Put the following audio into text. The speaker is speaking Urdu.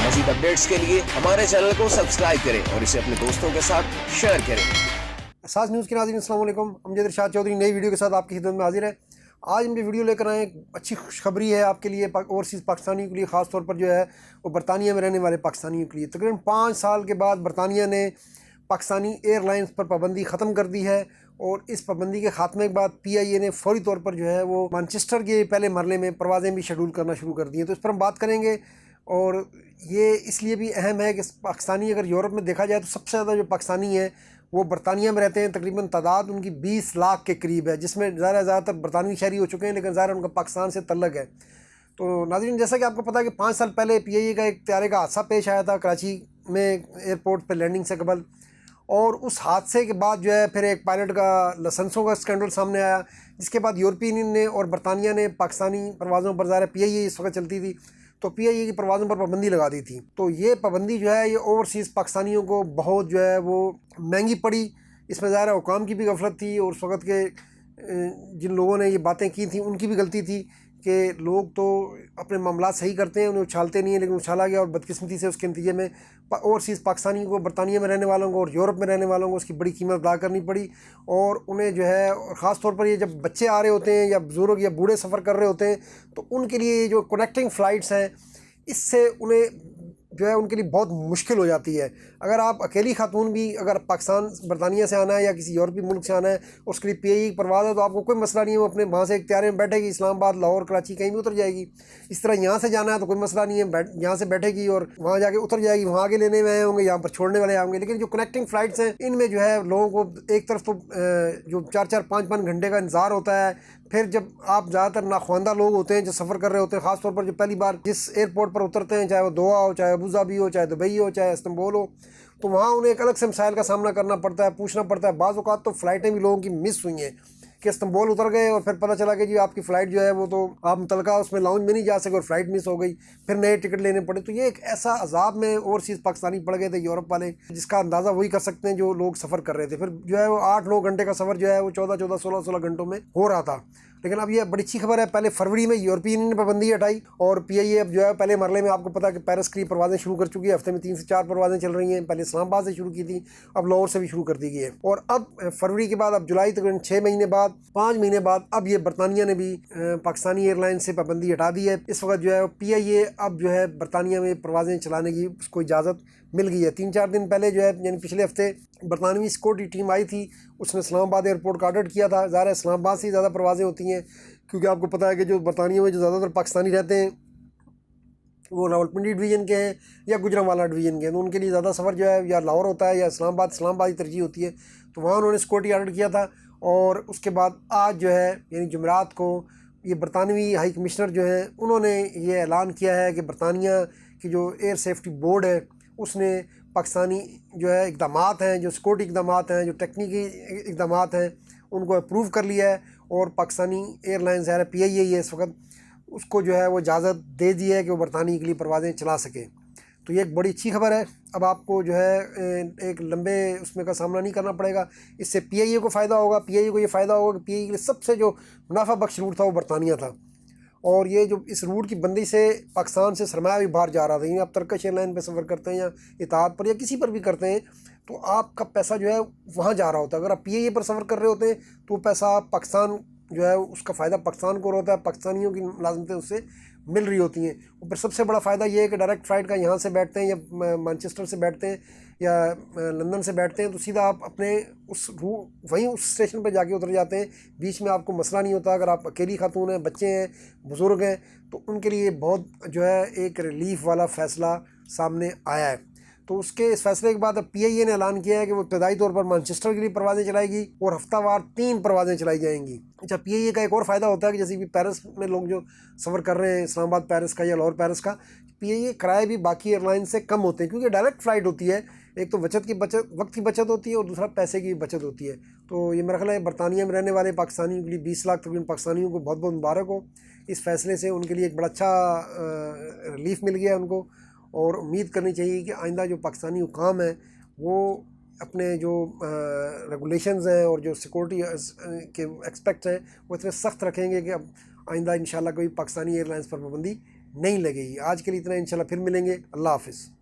مزید اپڈیٹس کے لیے ہمارے چینل کو سبسکرائب کریں اور اسے اپنے دوستوں کے ساتھ شیئر کریں۔ اساس نیوز کے ناظرین السلام علیکم، امجد ارشاد چودھری نئی ویڈیو کے ساتھ آپ کی خدمت میں حاضر ہے۔ آج ہم یہ ویڈیو لے کر آئے ہیں، اچھی خوشخبری ہے آپ کے لیے، اوورسیز پاکستانیوں کے لیے، خاص طور پر جو ہے وہ برطانیہ میں رہنے والے پاکستانیوں کے لیے۔ تقریباً 5 سال کے بعد برطانیہ نے پاکستانی ایئر لائنز پر پابندی ختم کر دی ہے، اور اس پابندی کے خاتمے کے بعد پی آئی اے نے فوری طور پر جو ہے وہ مانچسٹر کے پہلے مرحلے میں پروازیں بھی شیڈول کرنا شروع کر دی ہیں۔ تو اس پر ہم بات کریں گے، اور یہ اس لیے بھی اہم ہے کہ پاکستانی اگر یورپ میں دیکھا جائے تو سب سے زیادہ جو پاکستانی ہیں وہ برطانیہ میں رہتے ہیں، تقریباً تعداد ان کی 20 لاکھ کے قریب ہے، جس میں زیادہ تر برطانوی شہری ہو چکے ہیں، لیکن ظاہر ان کا پاکستان سے تعلق ہے۔ تو ناظرین، جیسا کہ آپ کو پتہ ہے کہ 5 سال پہلے پی آئی اے کا ایک طیارے کا حادثہ پیش آیا تھا کراچی میں ایئرپورٹ پہ لینڈنگ سے قبل، اور اس حادثے کے بعد جو ہے پھر ایک پائلٹ کا لائسنسوں کا اسکینڈل سامنے آیا، جس کے بعد یورپی یونین نے اور برطانیہ نے پاکستانی پروازوں پر، ظاہر پی آئی اے اس وقت چلتی تھی تو پی آئی اے کی پروازوں پر پابندی لگا دی تھی۔ تو یہ پابندی جو ہے یہ اوورسیز پاکستانیوں کو بہت جو ہے وہ مہنگی پڑی۔ اس میں ظاہر حکام کی بھی غفلت تھی، اور اس وقت کے جن لوگوں نے یہ باتیں کی تھیں ان کی بھی غلطی تھی کہ لوگ تو اپنے معاملات صحیح کرتے ہیں، انہیں اچھالتے نہیں ہیں، لیکن اچھالا گیا، اور بدقسمتی سے اس کے نتیجے میں اوورسیز پاکستانیوں کو، برطانیہ میں رہنے والوں کو اور یورپ میں رہنے والوں کو اس کی بڑی قیمت ادا کرنی پڑی۔ اور انہیں جو ہے خاص طور پر یہ جب بچے آ رہے ہوتے ہیں یا بزرگ یا بوڑھے سفر کر رہے ہوتے ہیں تو ان کے لیے یہ جو کنیکٹنگ فلائٹس ہیں، اس سے انہیں جو ہے ان کے لیے بہت مشکل ہو جاتی ہے۔ اگر آپ اکیلی خاتون بھی اگر پاکستان برطانیہ سے آنا ہے یا کسی یورپی ملک سے آنا ہے، اس کے لیے پی آئی اے کی پرواز ہے، تو آپ کو کوئی مسئلہ نہیں ہے، وہ اپنے وہاں سے ایک طیارے میں بیٹھے گی، اسلام آباد، لاہور، کراچی کہیں بھی اتر جائے گی۔ اس طرح یہاں سے جانا ہے تو کوئی مسئلہ نہیں ہے، یہاں سے بیٹھے گی اور وہاں جا کے اتر جائے گی، وہاں آگے لینے میں آئے ہوں گے، یہاں پر چھوڑنے والے ہوں گے۔ لیکن جو کنیکٹنگ فلائٹس ہیں ان میں جو ہے لوگوں کو ایک طرف تو جو 4-4 5-5 گھنٹے کا انتظار ہوتا ہے، پھر جب آپ زیادہ تر ناخواندہ لوگ ہوتے ہیں جو سفر کر رہے ہوتے ہیں، خاص طور پر جو پہلی بار جس ایئرپورٹ پر اترتے ہیں، چاہے وہ دوحہ ہو، چاہے ابوظہبی ہو، چاہے دبئی ہو، چاہے استنبول ہو، تو وہاں انہیں ایک الگ سے مسائل کا سامنا کرنا پڑتا ہے، پوچھنا پڑتا ہے۔ بعض اوقات تو فلائٹیں بھی لوگوں کی مس ہوئی ہیں کہ استنبول اتر گئے اور پھر پتہ چلا کہ جی آپ کی فلائٹ جو ہے وہ تو آپ متعلقہ اس میں لاؤنج میں نہیں جا سکے اور فلائٹ مس ہو گئی، پھر نئے ٹکٹ لینے پڑے۔ تو یہ ایک ایسا عذاب میں اوورسیز پاکستانی پڑ گئے تھے یورپ والے، جس کا اندازہ وہی کر سکتے ہیں جو لوگ سفر کر رہے تھے۔ پھر جو ہے وہ 8-9 گھنٹے کا سفر جو ہے وہ 14-14 16-16 گھنٹوں میں ہو رہا تھا۔ لیکن اب یہ بڑی اچھی خبر ہے، پہلے فروری میں یورپی یونین نے پابندی ہٹائی، اور پی آئی اے اب جو ہے پہلے مرحلے میں آپ کو پتہ ہے کہ پیرس کی پروازیں شروع کر چکی ہے، ہفتے میں 3 سے 4 پروازیں چل رہی ہیں۔ پہلے اسلام آباد سے شروع کی تھی، اب لاہور سے بھی شروع کر دی گئی ہے، اور اب فروری کے بعد اب جولائی تقریباً 6 مہینے بعد 5 مہینے بعد اب یہ برطانیہ نے بھی پاکستانی ایئر لائن سے پابندی ہٹا دی ہے۔ اس وقت جو ہے پی آئی اے اب جو ہے برطانیہ میں پروازیں چلانے کی اس کو اجازت مل گئی ہے۔ 3-4 دن پہلے جو ہے یعنی پچھلے ہفتے برطانوی سیکورٹی ٹیم آئی تھی، اس نے اسلام آباد ایئرپورٹ کا آڈٹ کیا تھا۔ ظاہر ہے اسلام آباد سے ہی زیادہ پروازیں ہوتی ہیں، کیونکہ آپ کو پتہ ہے کہ جو برطانیہ میں جو زیادہ تر پاکستانی رہتے ہیں وہ راولپنڈی ڈویژن کے ہیں یا گجرانوالہ ڈویژن کے ہیں، تو ان کے لیے زیادہ سفر جو ہے یا لاہور ہوتا ہے یا اسلام آباد ہی ترجیح ہوتی ہے۔ تو وہاں انہوں نے سیکورٹی آڈٹ کیا تھا، اور اس کے بعد آج جو ہے یعنی جمعرات کو یہ برطانوی ہائی کمشنر جو ہیں انہوں نے یہ اعلان کیا ہے کہ برطانیہ کی جو ایئر سیفٹی بورڈ ہے اس نے پاکستانی جو ہے اقدامات ہیں، جو سیکورٹی اقدامات ہیں، جو ٹیکنیکی اقدامات ہیں، ان کو اپروو کر لیا ہے، اور پاکستانی ایئر لائن ظاہر پی آئی اے یہ اس وقت اس کو جو ہے وہ اجازت دے دی ہے کہ وہ برطانیہ کے لیے پروازیں چلا سکے۔ تو یہ ایک بڑی اچھی خبر ہے، اب آپ کو جو ہے ایک لمبے اس میں کا سامنا نہیں کرنا پڑے گا۔ اس سے پی آئی اے کو فائدہ ہوگا، پی آئی اے کو یہ فائدہ ہوگا کہ پی آئی اے کے لیے سب سے جو منافع بخش روٹ تھا وہ برطانیہ تھا، اور یہ جو اس روٹ کی بندی سے پاکستان سے سرمایہ بھی باہر جا رہا تھا، یعنی آپ ترکش ایئر لائن پہ سفر کرتے ہیں یا اتحاد پر یا کسی پر بھی کرتے ہیں تو آپ کا پیسہ جو ہے وہاں جا رہا ہوتا ہے۔ اگر آپ پی آئی اے پر سفر کر رہے ہوتے ہیں تو وہ پیسہ پاکستان جو ہے اس کا فائدہ پاکستان کو ہوتا ہے، پاکستانیوں کی ملازمتیں اس سے مل رہی ہوتی ہیں۔ اور پھر سب سے بڑا فائدہ یہ ہے کہ ڈائریکٹ فلائٹ کا یہاں سے بیٹھتے ہیں یا مانچسٹر سے بیٹھتے ہیں یا لندن سے بیٹھتے ہیں تو سیدھا آپ اپنے وہیں اس اسٹیشن پہ جا کے اتر جاتے ہیں، بیچ میں آپ کو مسئلہ نہیں ہوتا۔ اگر آپ اکیلی خاتون ہیں، بچے ہیں، بزرگ ہیں، تو ان کے لیے بہت جو ہے ایک ریلیف والا فیصلہ سامنے آیا ہے۔ تو اس کے اس فیصلے کے بعد اب پی آئی اے نے اعلان کیا ہے کہ وہ ابتدائی طور پر مانچسٹر کے لیے پروازیں چلائے گی اور ہفتہ وار 3 پروازیں چلائی جائیں گی۔ اچھا، پی آئی اے کا ایک اور فائدہ ہوتا ہے کہ جیسے کہ پیرس میں لوگ جو سفر کر رہے ہیں، اسلام آباد پیرس کا یا لاہور پیرس کا، پی آئی اے کرائے بھی باقی ایئر لائن سے کم ہوتے ہیں، کیونکہ ڈائریکٹ فلائٹ ہوتی ہے۔ ایک تو وقت کی بچت ہوتی ہے، اور دوسرا پیسے کی بچت ہوتی ہے۔ تو یہ میرا خیال ہے برطانیہ میں رہنے والے پاکستانیوں کے لیے 20 لاکھ تقریباً پاکستانیوں کو بہت بہت مبارک ہو۔ اس فیصلے سے ان کے لیے ایک بڑا اچھا ریلیف مل گیا ہے ان کو، اور امید کرنی چاہیے کہ آئندہ جو پاکستانی حکام ہیں وہ اپنے جو ریگولیشنز ہیں اور جو سیکورٹی کے ایکسپیکٹس ہیں وہ اتنے سخت رکھیں گے کہ اب آئندہ انشاءاللہ کوئی پاکستانی ایئر لائنز پر پابندی نہیں لگے گی۔ آج کے لیے اتنا، انشاءاللہ پھر ملیں گے، اللہ حافظ۔